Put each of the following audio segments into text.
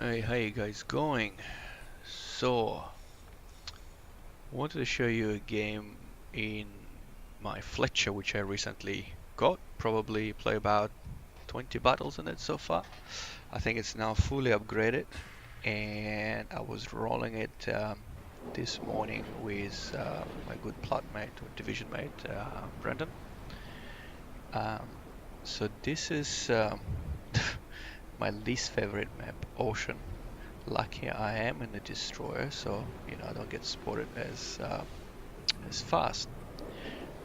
Hey, how you guys going? So, wanted to show you a game in my Fletcher, which I recently got. Probably play about 20 battles in it so far. I think it's now fully upgraded, and I was rolling it this morning with my good plotmate or division mate, Brendan. Um, so this is my least favorite map, Ocean. Lucky I am in the destroyer, so I don't get spotted as fast.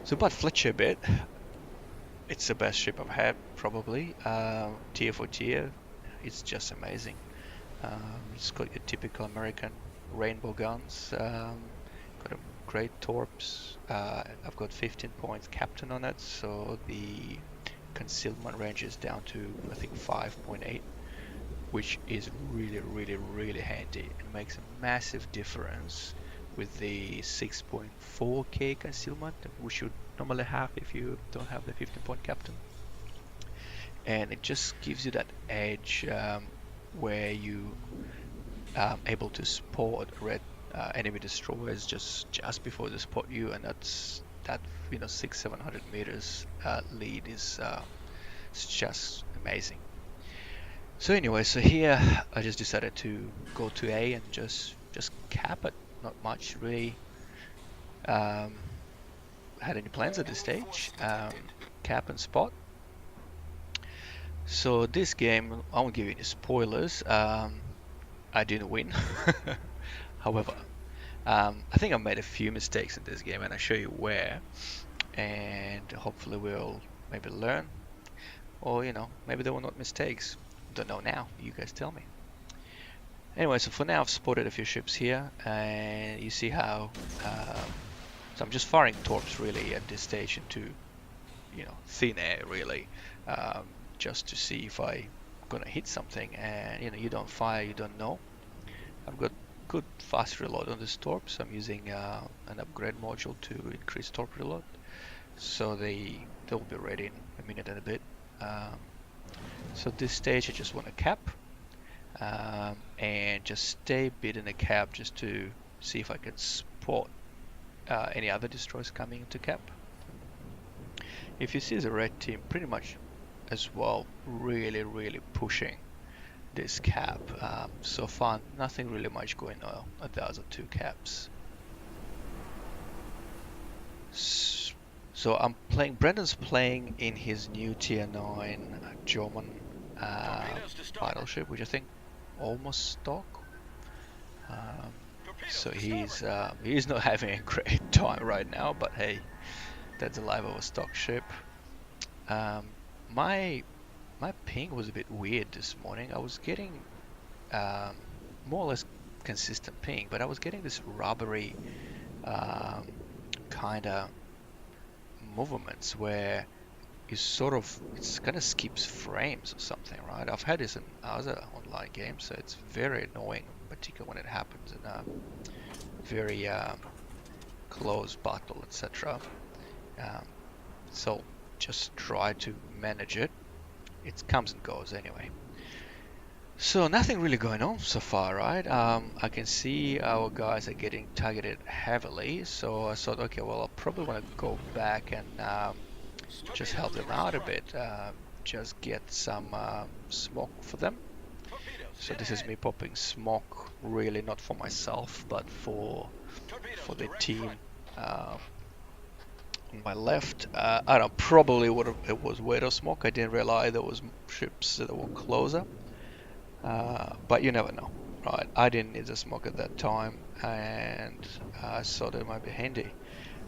So, but Fletcher a bit, it's the best ship I've had probably. Tier for tier, it's just amazing. It's got your typical American rainbow guns. Got a great torps. I've got 15 points captain on it, so the concealment range is down to I think 5.8. Which is really, really, really handy. It makes a massive difference with the 6.4k concealment, which you normally have if you don't have the 15-point captain. And it just gives you that edge where you able to spot red enemy destroyers just before they spot you, and that 600-700 meters lead is it's just amazing. So anyway, so here I just decided to go to A and just cap it. Not much really um, had any plans at this stage. Cap and spot. So this game, I won't give you any spoilers. I didn't win. However, I think I made a few mistakes in this game, and I'll show you where. And hopefully we'll maybe learn, or maybe they were not mistakes. Don't know now. You guys tell me. Anyway, so for now I've spotted a few ships here, and you see how so I'm just firing torps really at this stage into thin air really, just to see if I gonna hit something. And you don't fire, you don't know. I've got good fast reload on this torp, so I'm using an upgrade module to increase torp reload, so they'll be ready in a minute and a bit. So at this stage I just want to cap. And just stay bit in the cap just to see if I can spot any other destroyers coming into cap. If you see the red team pretty much as well, really pushing this cap. So far nothing really much going on at the other two caps. So I'm playing, Brendan's playing in his new tier 9 German battleship, which I think almost stock. So he's not having a great time right now, but hey, that's the life of a stock ship. My ping was a bit weird this morning. I was getting more or less consistent ping, but I was getting this rubbery kind of movements where it kind of skips frames or something, right? I've had this in other online games, so it's very annoying, particularly when it happens in a very close battle, etc. So just try to manage it. It comes and goes anyway. So nothing really going on so far, right? I can see our guys are getting targeted heavily, so I thought, okay, well, I'll probably want to go back and just help them out a bit, just get some smoke for them. So this is me popping smoke, really not for myself, but for the team on my left. I don't know, probably it was Weirdo smoke. I didn't realize there was ships that were closer, but you never know, right? I didn't need the smoke at that time, and I thought it might be handy.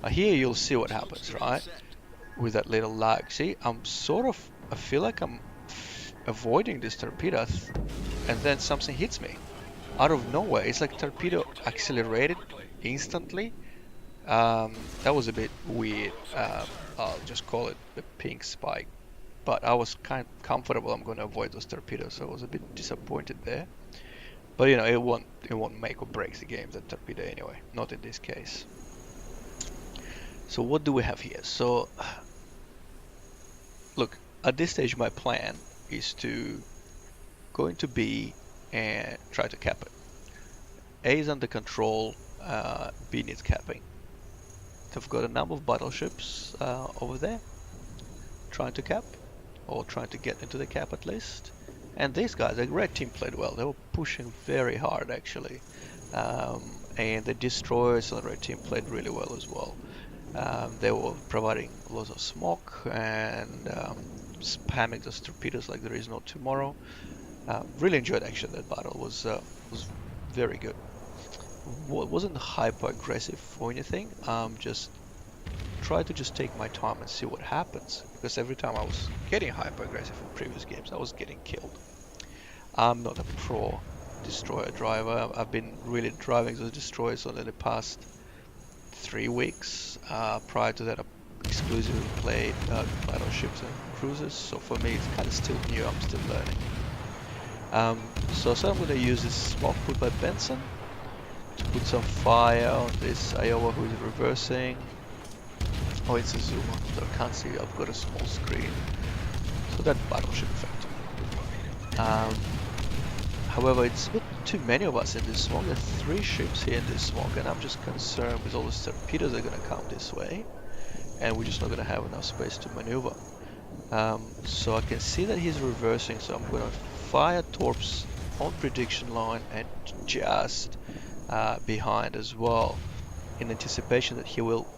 Here you'll see what happens, right? With that little lag. See, I feel like I'm avoiding this torpedo, and then something hits me out of nowhere. It's like torpedo accelerated instantly. That was a bit weird. I'll just call it the pink spike. But I was kind of comfortable. I'm going to avoid those torpedoes, so I was a bit disappointed there. But it won't make or break the game, that torpedo anyway. Not in this case. So what do we have here? So look, at this stage my plan is to going to be and try to cap it. A is under control, B needs capping. They've got a number of battleships over there trying to cap, or trying to get into the cap at least. And these guys, the red team played well. They were pushing very hard actually. And the destroyers on the red team played really well as well. They were providing lots of smoke and spamming those torpedoes like there is no tomorrow. Really enjoyed actually that battle. Was very good. Wasn't hyper aggressive or anything. Just try to just take my time and see what happens, because every time I was getting hyper aggressive in previous games I was getting killed. I'm not a pro destroyer driver. I've been really driving those destroyers only the past 3 weeks. Prior to that I exclusively played battleships and cruisers, so for me it's kind of still new. I'm still learning. So I'm going to use this smoke put by Benson to put some fire on this Iowa who is reversing. Oh, it's a zoom on, so I can't see. I've got a small screen. So that battleship effect. However, it's a bit too many of us in this smoke. There are 3 ships here in this smoke, and I'm just concerned with all the torpedoes that are going to come this way, and we're just not going to have enough space to maneuver. So I can see that he's reversing, so I'm going to fire torps on prediction line and just behind as well, in anticipation that he will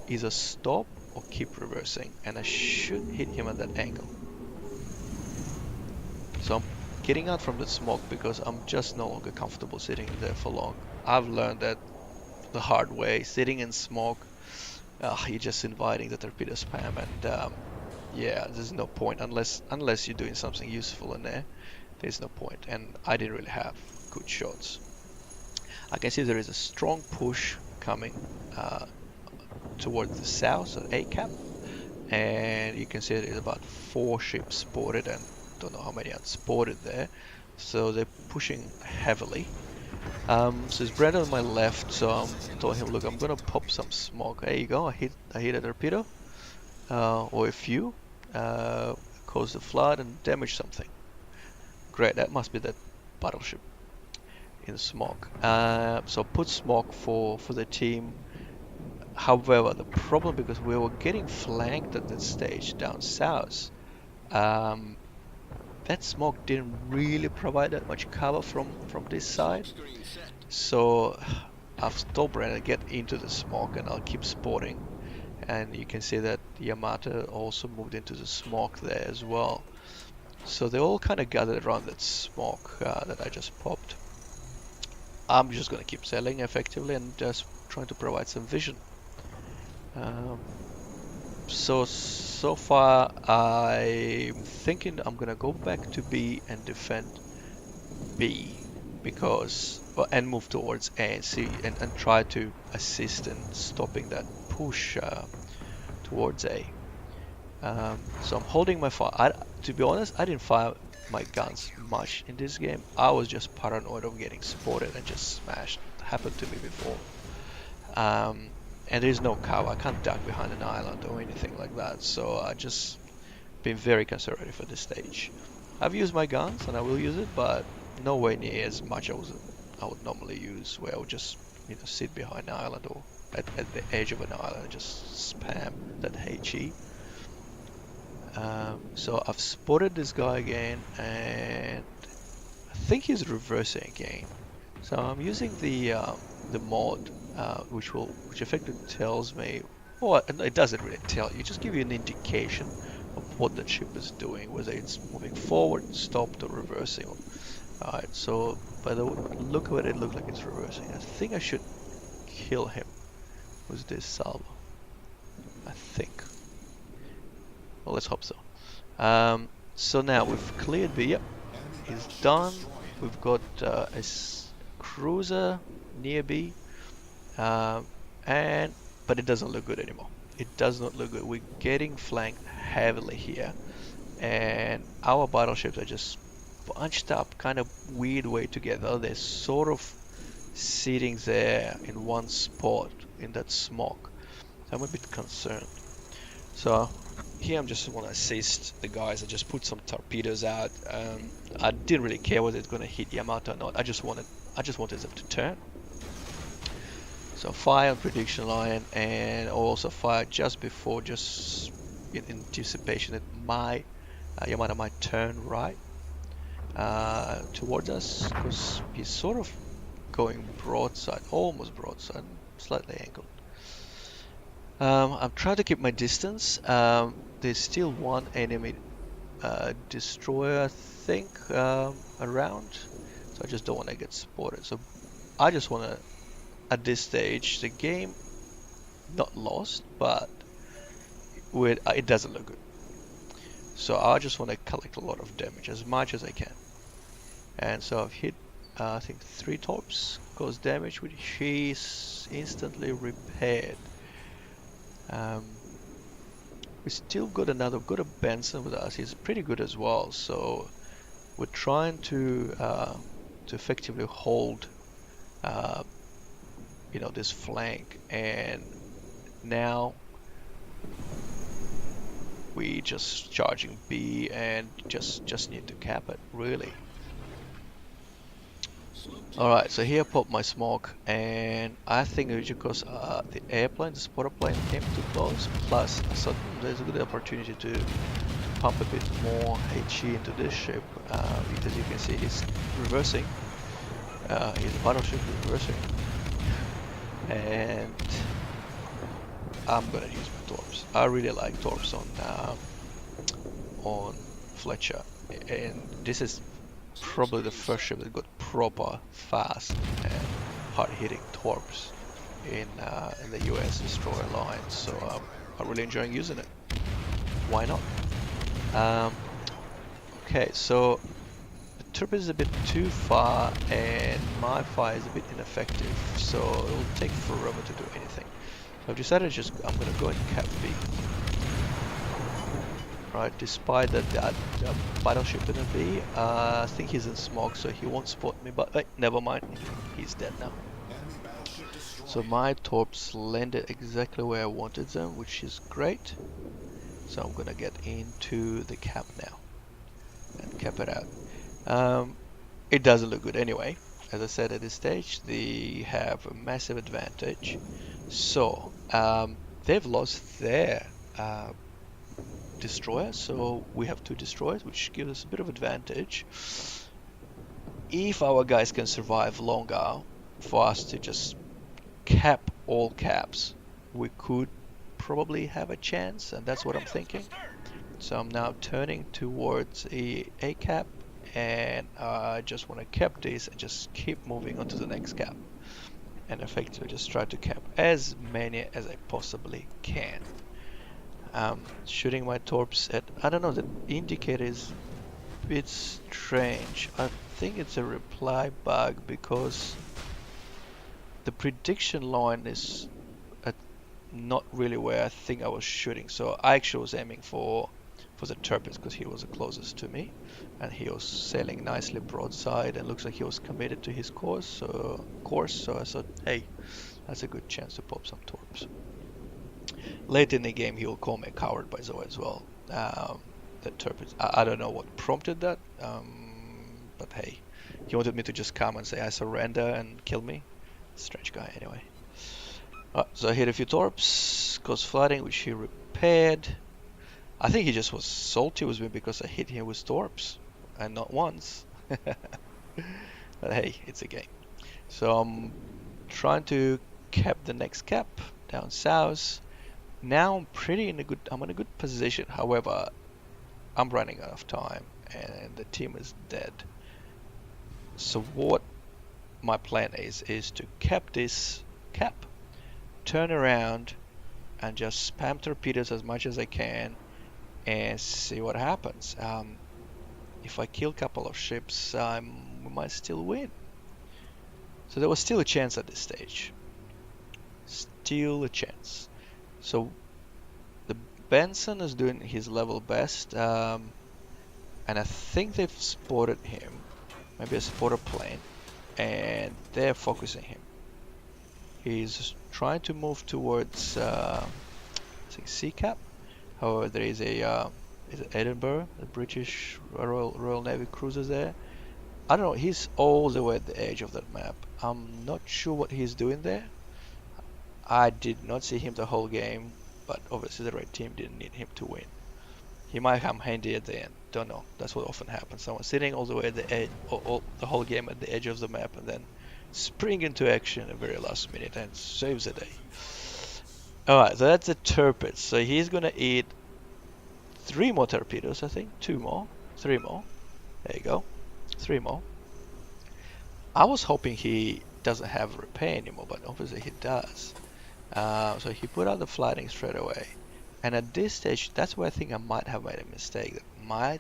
either stop or keep reversing, and I should hit him at that angle. So I'm getting out from the smoke because I'm just no longer comfortable sitting there for long. I've learned that the hard way. Sitting in smoke, you're just inviting the torpedo spam, and yeah, there's no point unless you're doing something useful in there. There's no point, and I didn't really have good shots. I can see there is a strong push coming towards the south at A cap, and you can see there's about 4 ships spotted and don't know how many unspotted there, so they're pushing heavily. So there's Brandon on my left, so I told him, look, I'm gonna pop some smoke. There you go, I hit a torpedo or a few, caused a flood and damaged something. Great, that must be that battleship in smoke. So put smoke for the team. However, the problem, because we were getting flanked at that stage down south, that smoke didn't really provide that much cover from this side. So I've stopped Brandon to get into the smoke, and I'll keep spotting. And you can see that Yamata also moved into the smoke there as well. So they all kind of gathered around that smoke that I just popped. I'm just going to keep sailing effectively and just trying to provide some vision. So far I'm thinking I'm gonna go back to B and defend B, because and move towards A and C and try to assist in stopping that push towards A. So I'm holding my fire. To be honest, I didn't fire my guns much in this game. I was just paranoid of getting spotted and just smashed. It happened to me before. And there is no cover. I can't duck behind an island or anything like that, so I just been very conservative at this stage. I've used my guns and I will use it, but nowhere near as much as I would normally use, where I would just sit behind an island or at the edge of an island and just spam that HE. So I've spotted this guy again, and I think he's reversing again. So I'm using the mod, which effectively tells me, well, it doesn't really tell you, just give you an indication of what the ship is doing, whether it's moving forward, stopped, or reversing. Alright, so by the look of it, it looks like it's reversing. I think I should kill him with this salvo. I think. Well, let's hope so. So now we've cleared B. Yep, he's done. We've got a cruiser near B, but it doesn't look good anymore. It does not look good. We're getting flanked heavily here, and our battleships are just bunched up kind of weird way together. They're sort of sitting there in one spot in that smoke. So I'm a bit concerned. So here I'm just want to assist the guys and just put some torpedoes out. I didn't really care whether it's going to hit Yamato or not. I just wanted them to turn. So fire on prediction line, and also fire just before, just in anticipation that my Yamato might turn right towards us, because he's sort of going broadside, almost broadside, slightly angled. I'm trying to keep my distance. There's still one enemy destroyer, I think, around, so I just don't want to get spotted. So I just want to, at this stage, the game not lost, but it doesn't look good. So I just want to collect a lot of damage, as much as I can. And so I've hit, I think 3 torps, cause damage, which she's instantly repaired. We still got got a Benson with us. He's pretty good as well. So we're trying to effectively hold, this flank. And now we just charging B and just need to cap it, really. Alright, so here I popped my smoke, and I think it was because the spotter plane came too close, plus I thought there's a good opportunity to pump a bit more HE into this ship, because you can see he's reversing, his battleship is reversing, and I'm gonna use my torps. I really like torps on Fletcher, and this is probably the first ship that got proper fast and hard-hitting torps in the US destroyer line, so I'm really enjoying using it. Why not? Okay, so the torpedo is a bit too far and my fire is a bit ineffective, so it'll take forever to do anything. So I've decided I'm gonna go and cap B. Right, despite that battleship gonna be, I think he's in smoke, so he won't spot me, but never mind, he's dead now. So my torps landed exactly where I wanted them, which is great. So I'm gonna get into the cap now and cap it out. It doesn't look good anyway. As I said, at this stage they have a massive advantage. So they've lost their destroyer, so we have 2 destroyers, which gives us a bit of advantage. If our guys can survive longer for us to just cap all caps, we could probably have a chance, and that's what I'm thinking. So I'm now turning towards a cap, and I just want to cap this and just keep moving on to the next cap, and effectively just try to cap as many as I possibly can. Shooting my torps at, I don't know, the indicator is a bit strange. I think it's a reply bug because the prediction line is not really where I think I was shooting. So I actually was aiming for the torpedoes because he was the closest to me, and he was sailing nicely broadside and looks like he was committed to his course. So I thought, hey, that's a good chance to pop some torps. Late in the game, he will call me a coward, by the way, as well. The torpedoes. I don't know what prompted that, but hey, he wanted me to just come and say I surrender and kill me. Strange guy, anyway. So I hit a few torps, caused flooding, which he repaired. I think he just was salty with me because I hit him with torps, and not once. But hey, it's a game. So I'm trying to cap the next cap down south. Now I'm in a good position. However, I'm running out of time and the team is dead. So what my plan is to cap this cap, turn around and just spam torpedoes as much as I can and see what happens. If I kill a couple of ships, we might still win. So there was still a chance at this stage. Still a chance. So the Benson is doing his level best, and I think they've spotted him, maybe a spotter plane, and they're focusing him. He's trying to move towards I think C cap. Oh, there is it Edinburgh, the British Royal Navy cruisers there. I don't know, he's all the way at the edge of that map. I'm not sure what he's doing there. I did not see him the whole game, but obviously the red team didn't need him to win. He might come handy at the end. Don't know. That's what often happens. Someone sitting all the way at the edge, or the whole game at the edge of the map, and then spring into action at the very last minute and saves the day. Alright, so that's the Turpid. So he's gonna eat 3 more torpedoes, I think. 2 more. 3 more. There you go. 3 more. I was hoping he doesn't have repair anymore, but obviously he does. So he put out the flooding straight away. And at this stage, that's where I think I might have made a mistake. I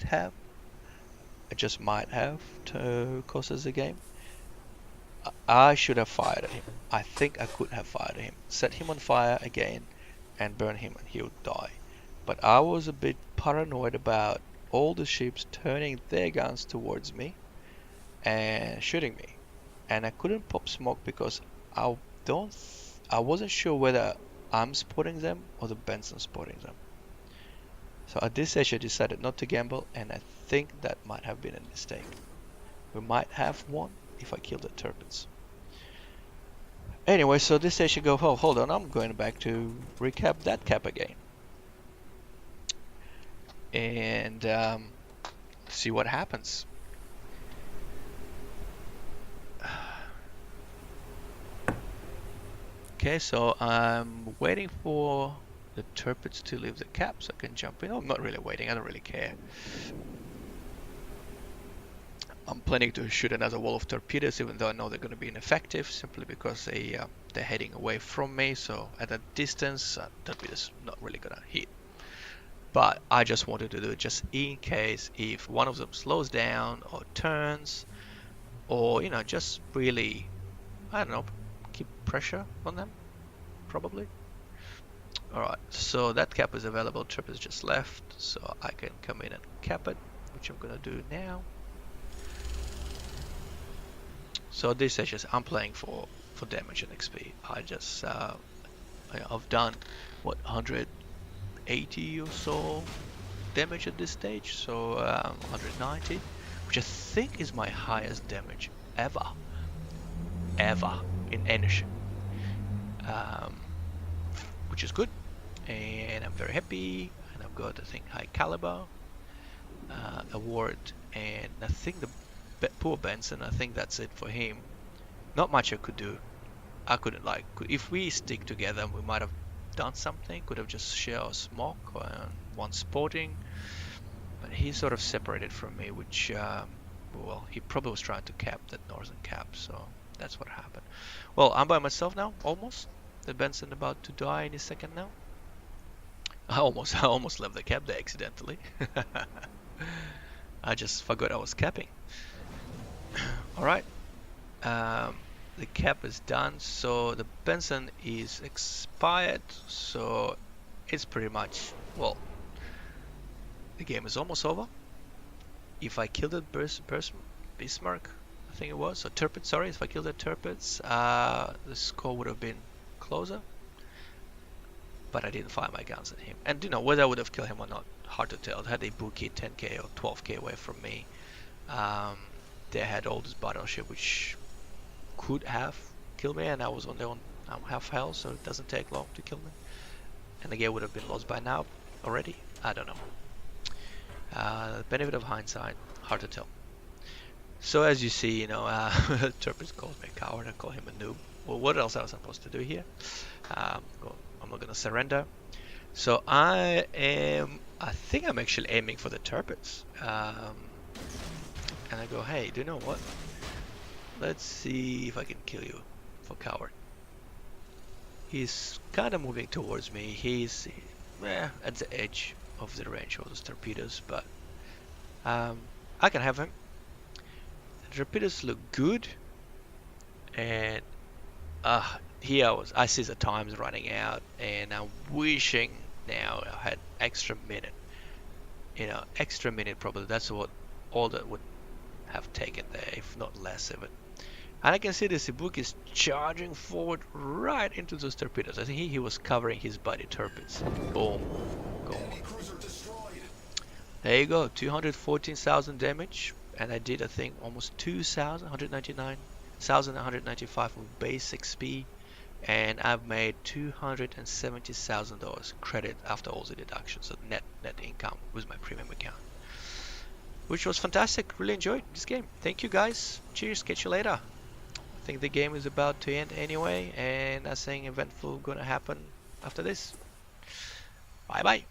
just might have, to cost us the game. I should have fired at him. I think I could have fired at him. Set him on fire again and burn him and he would die. But I was a bit paranoid about all the ships turning their guns towards me and shooting me. And I couldn't pop smoke because I wasn't sure whether I'm spotting them or the Benson's spotting them. So at this stage I decided not to gamble, and I think that might have been a mistake. We might have won if I killed the Turpins. Anyway, so this stage I go, oh, hold on, I'm going back to recap that cap again. And see what happens. Okay, so I'm waiting for the Turpids to leave the cap so I can jump in. Oh, I'm not really waiting, I don't really care. I'm planning to shoot another wall of torpedoes, even though I know they're going to be ineffective, simply because they're heading away from me. So at a distance, torpedoes not really going to hit. But I just wanted to do it just in case if one of them slows down or turns, or just really, I don't know, keep pressure on them, probably. Alright, so that cap is available. Trip is just left, so I can come in and cap it, which I'm gonna do now. So this session I'm playing for damage and XP. I've done what, 180 or so damage at this stage, so 190, which I think is my highest damage ever in any ship, which is good, and I'm very happy. And I've got, I think, high caliber award, and I think the poor Benson, I think that's it for him. Not much I could do. I couldn't if we stick together, we might have done something. Could have just shared a smoke and one spotting, but he sort of separated from me, which well, he probably was trying to cap that northern cap, so that's what happened. Well, I'm by myself now, almost. The Benson about to die any second now. I almost left the cap there accidentally. I just forgot I was capping. Alright, the cap is done, so the Benson is expired, so it's pretty much, well, the game is almost over. If I killed that Bismarck, I think it was, so Turpid, sorry, if I killed the Turpids, the score would have been closer, but I didn't fire my guns at him. And whether I would have killed him or not, hard to tell. Had they bookie 10k or 12k away from me, they had all this battleship which could have killed me, and I was only on half health, so it doesn't take long to kill me. And the game would have been lost by now already. I don't know. Benefit of hindsight, hard to tell. So as you see, Turpid calls me a coward. I call him a noob. Well, what else I was supposed to do here? I'm not gonna surrender. So I think I'm actually aiming for the Turpids. And I go, hey, do you know what? Let's see if I can kill you for coward. He's kind of moving towards me. He's at the edge of the range of those torpedoes, but I can have him. The torpedoes look good, and here I see the time's running out, and I'm wishing now I had extra minute. Extra minute probably. That's all that would have taken there, if not less of it. And I can see this Ibuki is charging forward right into those torpedoes. I think he was covering his body torpedoes. Boom. Go. There you go, 214,000 damage, and I did I think almost 2,195 of base XP, and I've made $270,000 credit after all the deductions, so net income with my premium account, which was fantastic. Really enjoyed this game. Thank you guys. Cheers. Catch you later. I think the game is about to end anyway, and nothing eventful gonna happen after this. Bye bye.